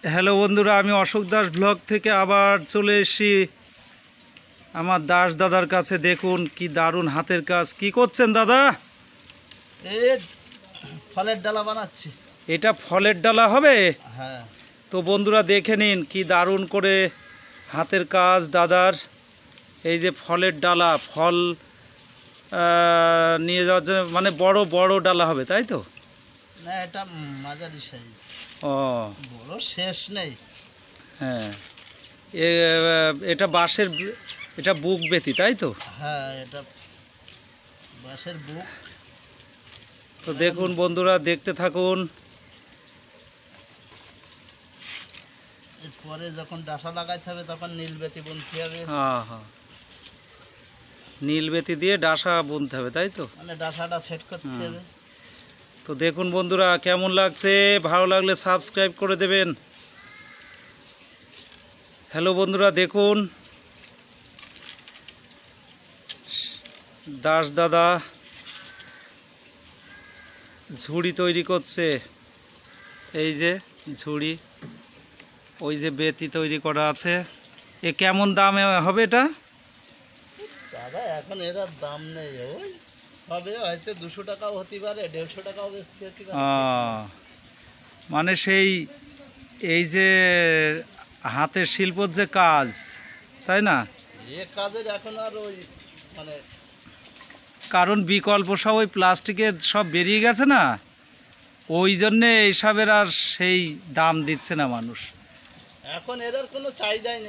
Hello বন্ধুরা, আমি Ashok Das blog থেকে আবার চলে এসেছি আমার দাস দাদার কাছে। দেখুন কি দারুণ হাতের কাজ। কি করছেন দাদা? এই ফলের ডালা বানাচ্ছি। এটা ফলের ডালা হবে? হ্যাঁ, তো বন্ধুরা দেখে নিন কি দারুণ করে হাতের কাজ দাদার। এই যে ফলের ডালা, ফল নিয়ে যাওয়ার জন্য, মানে বড় বড় ডালা হবে, তাই তো? না এটা মাঝারি সাইজ, ও বড় শেষ নেই। হ্যাঁ, এটা বাঁশের, এটা বুক বেতি, তাই তো? হ্যাঁ, এটা বাঁশের বুক। তো দেখুন বন্ধুরা, দেখতে থাকুন। পরে যখন ডাসা লাগাইতে হবে তখন নীলবেতি বুনতে হবে। হ্যাঁ হ্যাঁ, নীল বেতি দিয়ে ডাসা বুনতে হবে, তাই তো? মানে ডাসাটা সেট করতে হবে। তো দেখুন বন্ধুরা কেমন লাগছে, ভালো লাগলে সাবস্ক্রাইব করে দেবেন। হ্যালো বন্ধুরা, দেখুন দাস দাদা ঝুড়ি তৈরি করছে। এই যে ঝুড়ি, ওই যে বেতি তৈরি করা আছে। এ কেমন দামে হবে এটা? দাদা এখন এটার দাম নেই, ওই হবে হয়তো 200 টাকাও হতে পারে, 150 টাকাও বেচতে হতে পারে। মানে সেই, এই যে হাতের শিল্পর যে কাজ, তাই না? এ কাজের এখন আর ওই মানে কারণ বিকল্প সব ওই প্লাস্টিকের সব বেরিয়ে গেছে না, ওই জন্যে এইসবের আর সেই দাম দিচ্ছে না মানুষ। এখন এর আর কোনো চাহিদাই নেই।